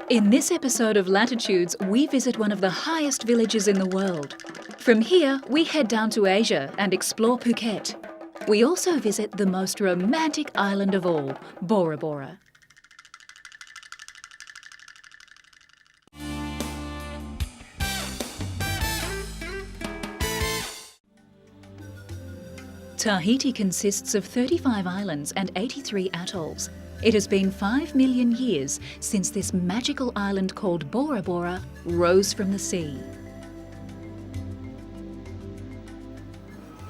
In this episode of Latitudes, we visit one of the highest villages in the world. From here, we head down to Asia and explore Phuket. We also visit the most romantic island of all, Bora Bora. Tahiti consists of 35 islands and 83 atolls. It has been 5 million years since this magical island called Bora Bora rose from the sea.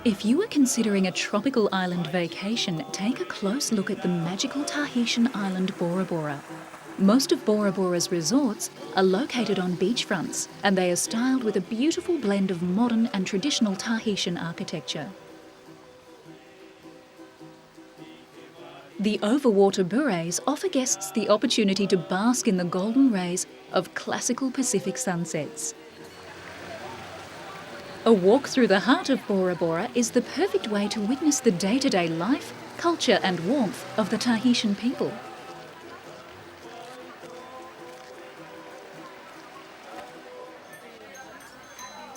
If you are considering a tropical island vacation, take a close look at the magical Tahitian island Bora Bora. Most of Bora Bora's resorts are located on beachfronts, and they are styled with a beautiful blend of modern and traditional Tahitian architecture. The overwater bures offer guests the opportunity to bask in the golden rays of classical Pacific sunsets. A walk through the heart of Bora Bora is the perfect way to witness the day-to-day life, culture and warmth of the Tahitian people.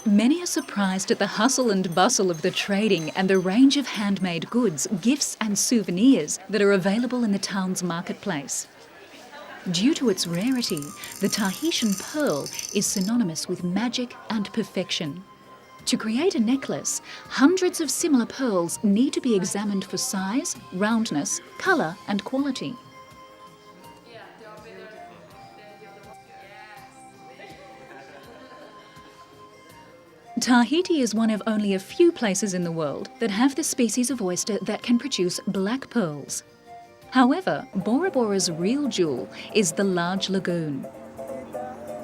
Many are surprised at the hustle and bustle of the trading and the range of handmade goods, gifts and souvenirs that are available in the town's marketplace. Due to its rarity, the Tahitian pearl is synonymous with magic and perfection. To create a necklace, hundreds of similar pearls need to be examined for size, roundness, colour and quality. Tahiti is one of only a few places in the world that have the species of oyster that can produce black pearls. However, Bora Bora's real jewel is the large lagoon.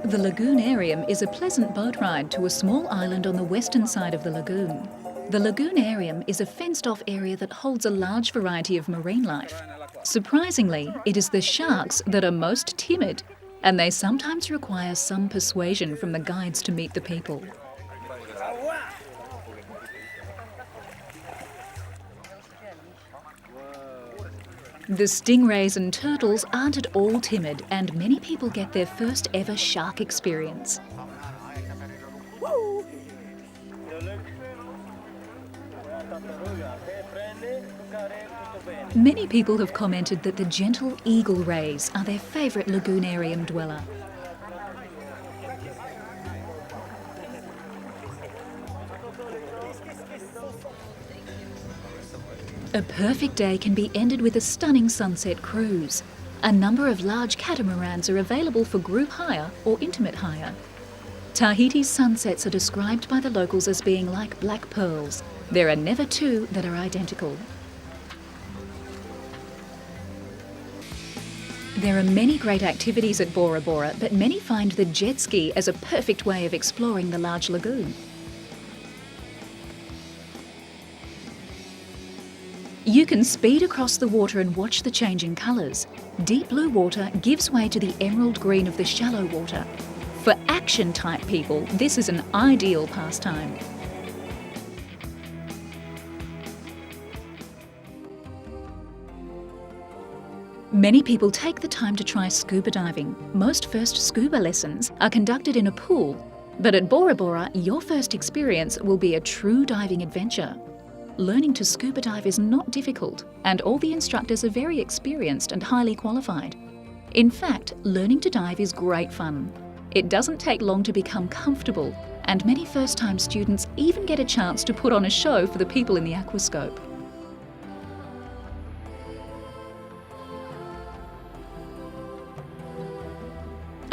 The lagoonarium is a pleasant boat ride to a small island on the western side of the lagoon. The lagoonarium is a fenced-off area that holds a large variety of marine life. Surprisingly, it is the sharks that are most timid, and they sometimes require some persuasion from the guides to meet the people. The stingrays and turtles aren't at all timid, and many people get their first ever shark experience. Many people have commented that the gentle eagle rays are their favourite lagoonarium dweller. A perfect day can be ended with a stunning sunset cruise. A number of large catamarans are available for group hire or intimate hire. Tahiti's sunsets are described by the locals as being like black pearls. There are never two that are identical. There are many great activities at Bora Bora, but many find the jet ski as a perfect way of exploring the large lagoon. You can speed across the water and watch the changing colours. Deep blue water gives way to the emerald green of the shallow water. For action-type people, this is an ideal pastime. Many people take the time to try scuba diving. Most first scuba lessons are conducted in a pool, but at Bora Bora, your first experience will be a true diving adventure. Learning to scuba dive is not difficult, and all the instructors are very experienced and highly qualified. In fact, learning to dive is great fun. It doesn't take long to become comfortable, and many first-time students even get a chance to put on a show for the people in the aquascope.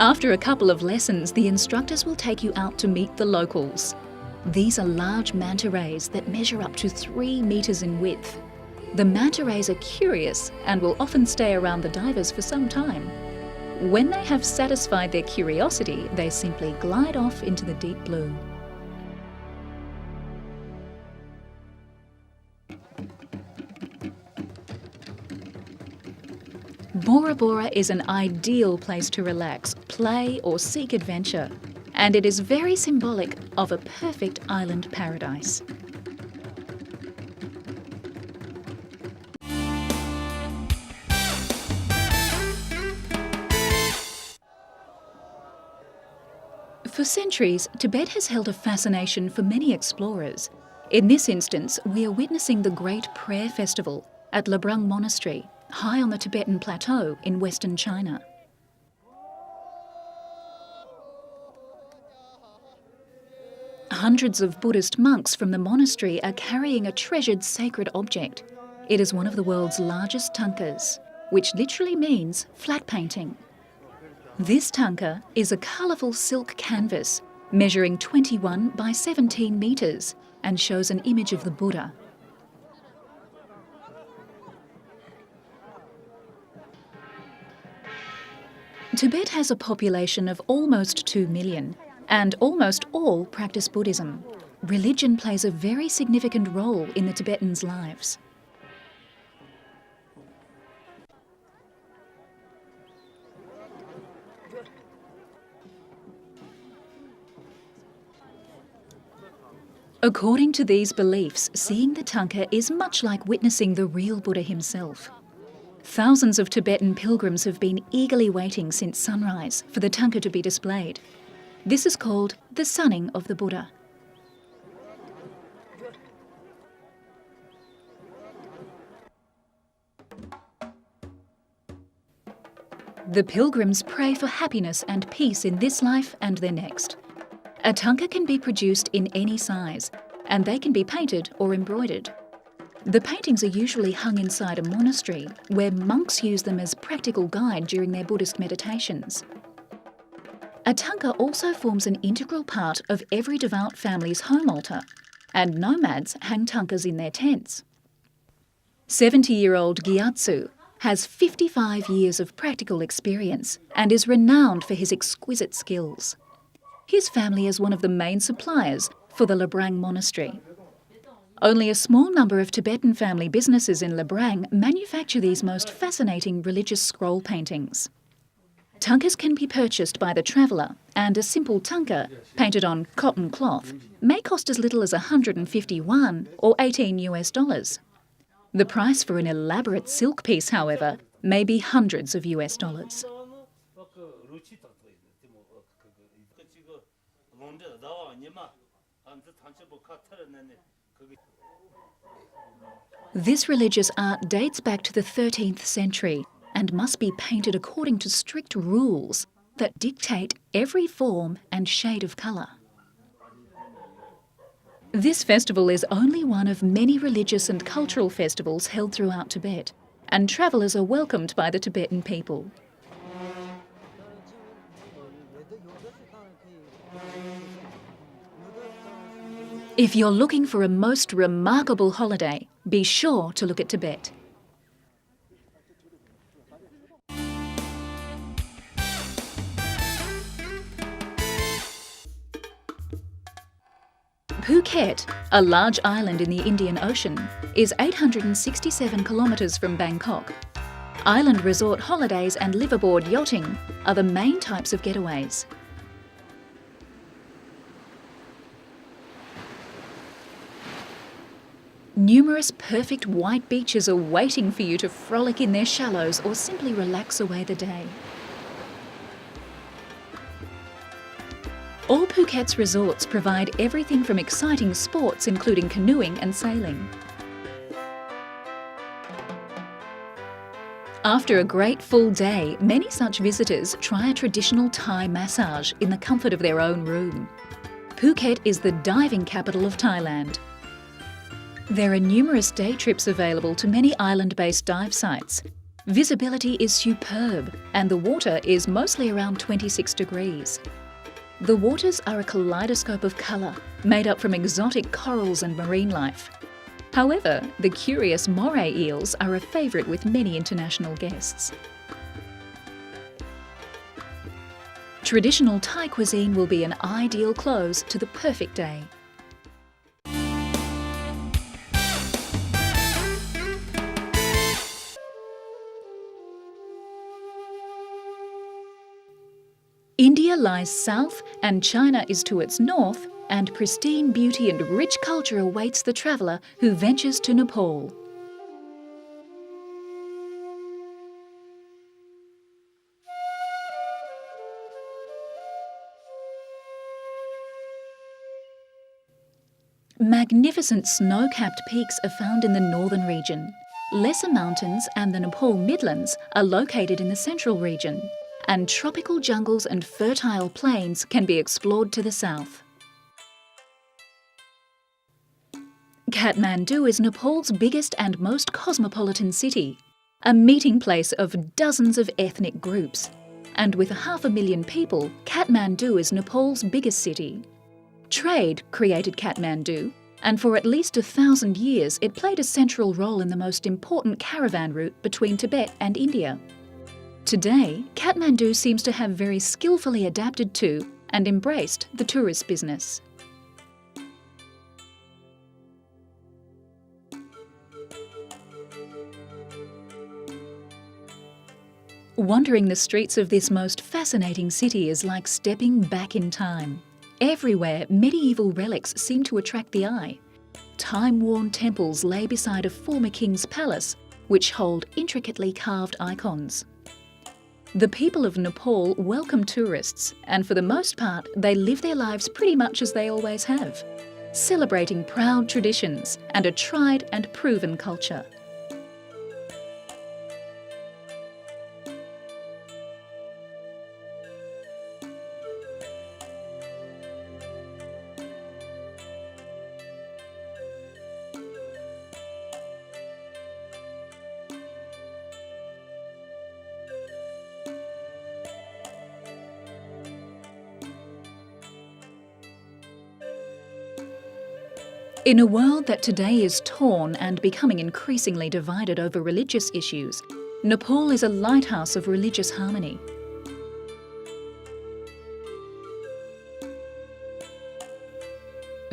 After a couple of lessons, the instructors will take you out to meet the locals. These are large manta rays that measure up to 3 metres in width. The manta rays are curious and will often stay around the divers for some time. When they have satisfied their curiosity, they simply glide off into the deep blue. Bora Bora is an ideal place to relax, play or seek adventure, and it is very symbolic of a perfect island paradise. For centuries, Tibet has held a fascination for many explorers. In this instance, we are witnessing the Great Prayer Festival at Labrang Monastery, high on the Tibetan Plateau in western China. Hundreds of Buddhist monks from the monastery are carrying a treasured sacred object. It is one of the world's largest tankas, which literally means flat painting. This tanka is a colourful silk canvas measuring 21 by 17 metres and shows an image of the Buddha. Tibet has a population of almost 2 million, and almost all practice Buddhism. Religion plays a very significant role in the Tibetans' lives. According to these beliefs, seeing the tanka is much like witnessing the real Buddha himself. Thousands of Tibetan pilgrims have been eagerly waiting since sunrise for the tanka to be displayed. This is called the sunning of the Buddha. The pilgrims pray for happiness and peace in this life and their next. A tanka can be produced in any size, and they can be painted or embroidered. The paintings are usually hung inside a monastery, where monks use them as practical guide during their Buddhist meditations. A tanka also forms an integral part of every devout family's home altar, and nomads hang tankas in their tents. 70-year-old Gyatso has 55 years of practical experience and is renowned for his exquisite skills. His family is one of the main suppliers for the Labrang Monastery. Only a small number of Tibetan family businesses in Labrang manufacture these most fascinating religious scroll paintings. Tankas can be purchased by the traveller, and a simple tanka, painted on cotton cloth, may cost as little as 151 or $18. The price for an elaborate silk piece, however, may be hundreds of US. This religious art dates back to the 13th century and must be painted according to strict rules that dictate every form and shade of colour. This festival is only one of many religious and cultural festivals held throughout Tibet, and travellers are welcomed by the Tibetan people. If you're looking for a most remarkable holiday, be sure to look at Tibet. Phuket, a large island in the Indian Ocean, is 867 kilometres from Bangkok. Island resort holidays and liveaboard yachting are the main types of getaways. Numerous perfect white beaches are waiting for you to frolic in their shallows or simply relax away the day. All Phuket's resorts provide everything from exciting sports including canoeing and sailing. After a great full day, many such visitors try a traditional Thai massage in the comfort of their own room. Phuket is the diving capital of Thailand. There are numerous day trips available to many island-based dive sites. Visibility is superb and the water is mostly around 26 degrees. The waters are a kaleidoscope of colour, made up from exotic corals and marine life. However, the curious moray eels are a favourite with many international guests. Traditional Thai cuisine will be an ideal close to the perfect day. India lies south and China is to its north, and pristine beauty and rich culture awaits the traveller who ventures to Nepal. Magnificent snow-capped peaks are found in the northern region. Lesser mountains and the Nepal Midlands are located in the central region, and tropical jungles and fertile plains can be explored to the south. Kathmandu is Nepal's biggest and most cosmopolitan city, a meeting place of dozens of ethnic groups. And with 500,000 people, Kathmandu is Nepal's biggest city. Trade created Kathmandu, and for at least 1,000 years it played a central role in the most important caravan route between Tibet and India. Today, Kathmandu seems to have very skillfully adapted to and embraced the tourist business. Wandering the streets of this most fascinating city is like stepping back in time. Everywhere, medieval relics seem to attract the eye. Time-worn temples lay beside a former king's palace, which hold intricately carved icons. The people of Nepal welcome tourists, and for the most part, they live their lives pretty much as they always have, celebrating proud traditions and a tried and proven culture. In a world that today is torn and becoming increasingly divided over religious issues, Nepal is a lighthouse of religious harmony.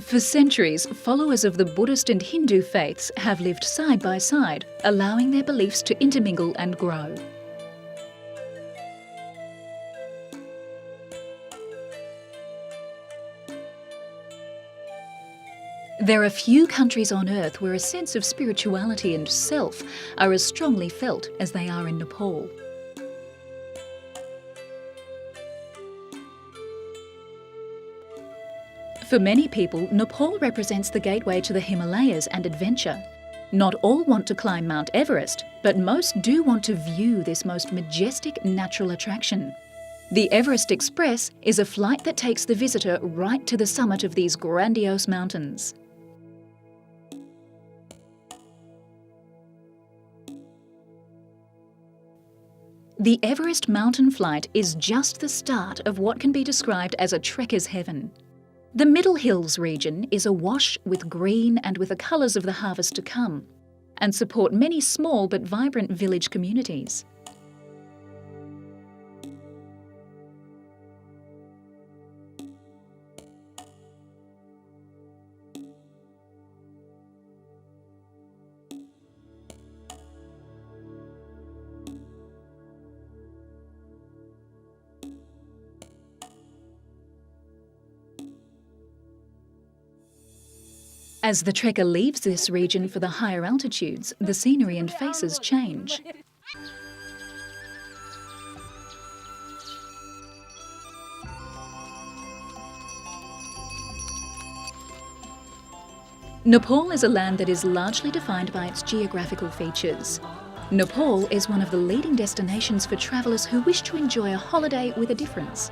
For centuries, followers of the Buddhist and Hindu faiths have lived side by side, allowing their beliefs to intermingle and grow. There are few countries on earth where a sense of spirituality and self are as strongly felt as they are in Nepal. For many people, Nepal represents the gateway to the Himalayas and adventure. Not all want to climb Mount Everest, but most do want to view this most majestic natural attraction. The Everest Express is a flight that takes the visitor right to the summit of these grandiose mountains. The Everest mountain flight is just the start of what can be described as a trekker's heaven. The Middle Hills region is awash with green and with the colours of the harvest to come, and support many small but vibrant village communities. As the trekker leaves this region for the higher altitudes, the scenery and faces change. Nepal is a land that is largely defined by its geographical features. Nepal is one of the leading destinations for travellers who wish to enjoy a holiday with a difference.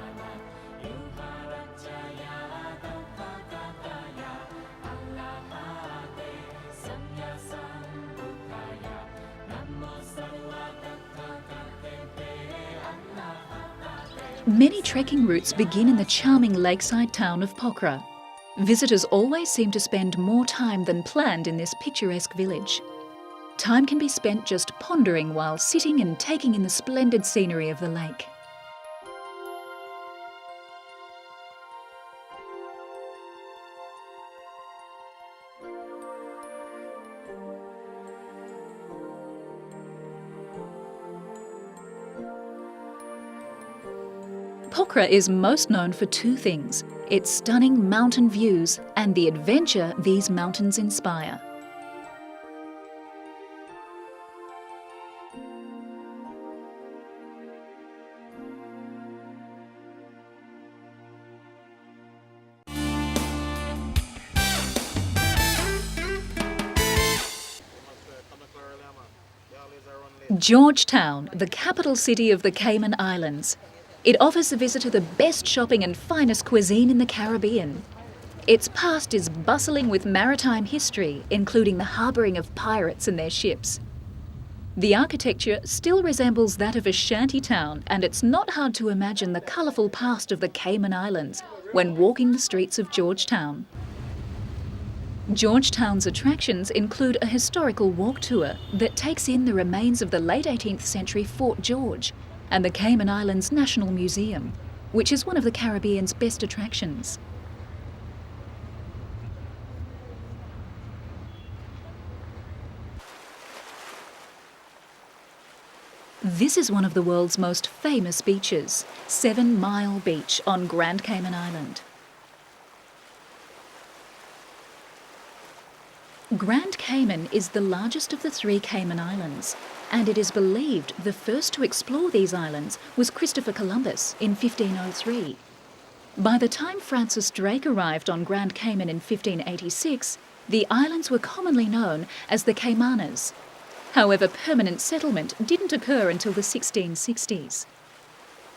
Many trekking routes begin in the charming lakeside town of Pokhara. Visitors always seem to spend more time than planned in this picturesque village. Time can be spent just pondering while sitting and taking in the splendid scenery of the lake. Pokhara is most known for two things: its stunning mountain views and the adventure these mountains inspire. Georgetown, the capital city of the Cayman Islands. It offers the visitor the best shopping and finest cuisine in the Caribbean. Its past is bustling with maritime history, including the harbouring of pirates and their ships. The architecture still resembles that of a shanty town, and it's not hard to imagine the colourful past of the Cayman Islands when walking the streets of Georgetown. Georgetown's attractions include a historical walk tour that takes in the remains of the late 18th century Fort George and the Cayman Islands National Museum, which is one of the Caribbean's best attractions. This is one of the world's most famous beaches, 7 Mile Beach on Grand Cayman Island. Grand Cayman is the largest of the 3 Cayman Islands, and it is believed the first to explore these islands was Christopher Columbus in 1503. By the time Francis Drake arrived on Grand Cayman in 1586, the islands were commonly known as the Caymanas. However, permanent settlement didn't occur until the 1660s.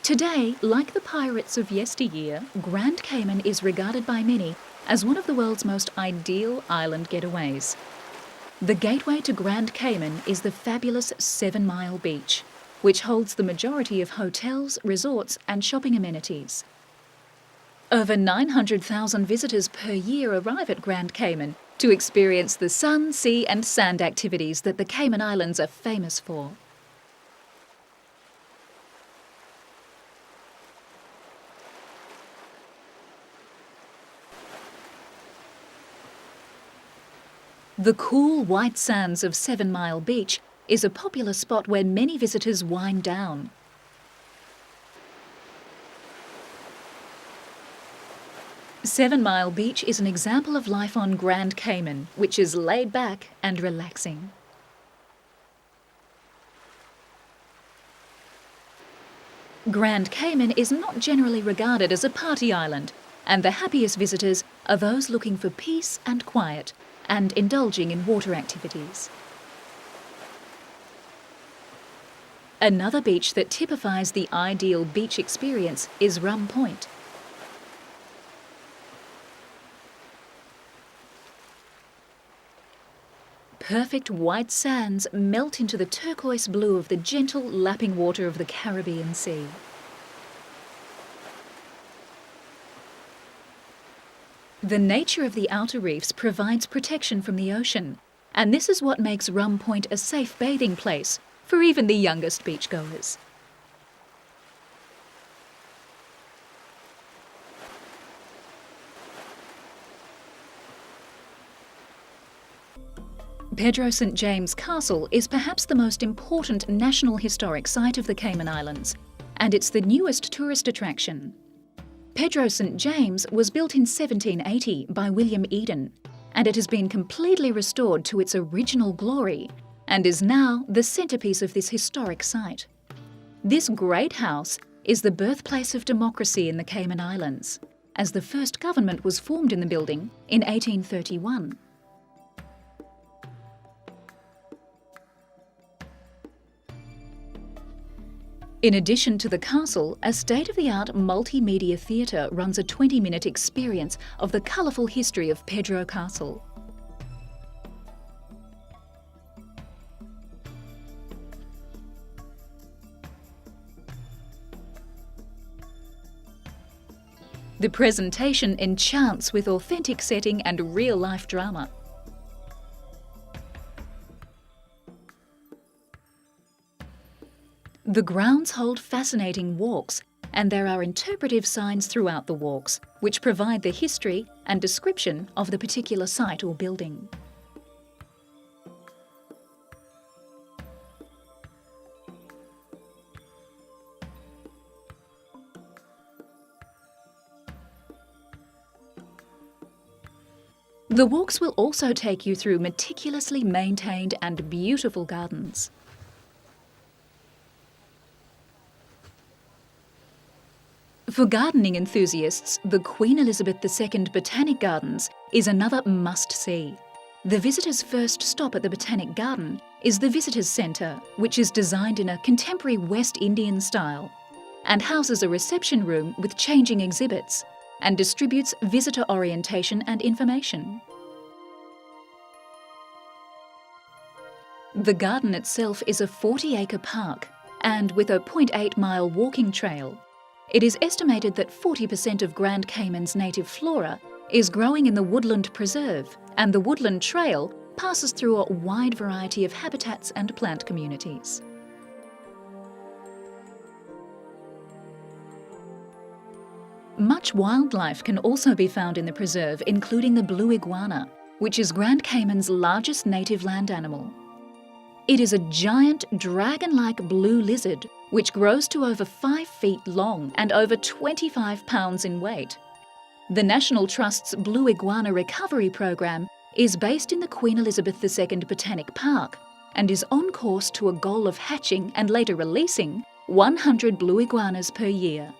Today, like the pirates of yesteryear, Grand Cayman is regarded by many as one of the world's most ideal island getaways. The gateway to Grand Cayman is the fabulous 7 Mile Beach, which holds the majority of hotels, resorts and shopping amenities. Over 900,000 visitors per year arrive at Grand Cayman to experience the sun, sea and sand activities that the Cayman Islands are famous for. The cool white sands of 7 Mile Beach is a popular spot where many visitors wind down. Seven Mile Beach is an example of life on Grand Cayman, which is laid back and relaxing. Grand Cayman is not generally regarded as a party island, and the happiest visitors are those looking for peace and quiet and indulging in water activities. Another beach that typifies the ideal beach experience is Rum Point. Perfect white sands melt into the turquoise blue of the gentle lapping water of the Caribbean Sea. The nature of the outer reefs provides protection from the ocean, and this is what makes Rum Point a safe bathing place for even the youngest beachgoers. Pedro St. James Castle is perhaps the most important National Historic Site of the Cayman Islands, and it's the newest tourist attraction. Pedro St. James was built in 1780 by William Eden, and it has been completely restored to its original glory and is now the centrepiece of this historic site. This great house is the birthplace of democracy in the Cayman Islands, as the first government was formed in the building in 1831. In addition to the castle, a state-of-the-art multimedia theatre runs a 20-minute experience of the colourful history of Pedro Castle. The presentation enchants with authentic setting and real-life drama. The grounds hold fascinating walks, and there are interpretive signs throughout the walks, which provide the history and description of the particular site or building. The walks will also take you through meticulously maintained and beautiful gardens. For gardening enthusiasts, the Queen Elizabeth II Botanic Gardens is another must-see. The visitors first stop at the Botanic Garden, is the Visitors Centre, which is designed in a contemporary West Indian style and houses a reception room with changing exhibits and distributes visitor orientation and information. The garden itself is a 40-acre park, and with a 0.8-mile walking trail, it is estimated that 40% of Grand Cayman's native flora is growing in the Woodland Preserve, and the Woodland Trail passes through a wide variety of habitats and plant communities. Much wildlife can also be found in the preserve, including the blue iguana, which is Grand Cayman's largest native land animal. It is a giant dragon-like blue lizard which grows to over 5 feet long and over 25 pounds in weight. The National Trust's Blue Iguana Recovery Program is based in the Queen Elizabeth II Botanic Park and is on course to a goal of hatching and later releasing 100 blue iguanas per year.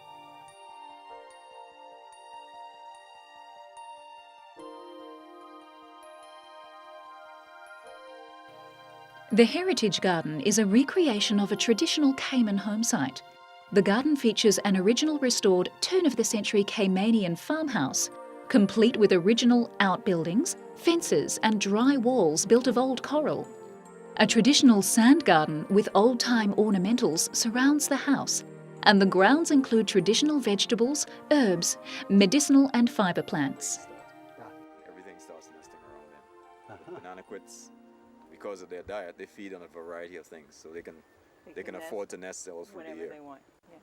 The Heritage Garden is a recreation of a traditional Cayman home site. The garden features an original restored turn-of-the-century Caymanian farmhouse, complete with original outbuildings, fences and dry walls built of old coral. A traditional sand garden with old-time ornamentals surrounds the house, and the grounds include traditional vegetables, herbs, medicinal and fibre plants. Everything starts nesting around them. Banana quits. Because of their diet, they feed on a variety of things, so they can afford to nest cells for the year. They want. Yeah.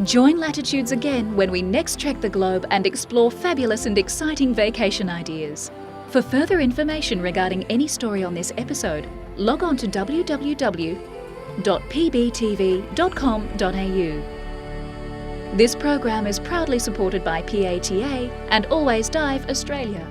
Join Latitudes again when we next trek the globe and explore fabulous and exciting vacation ideas. For further information regarding any story on this episode, log on to www.pbtv.com.au. This program is proudly supported by PATA and Always Dive Australia.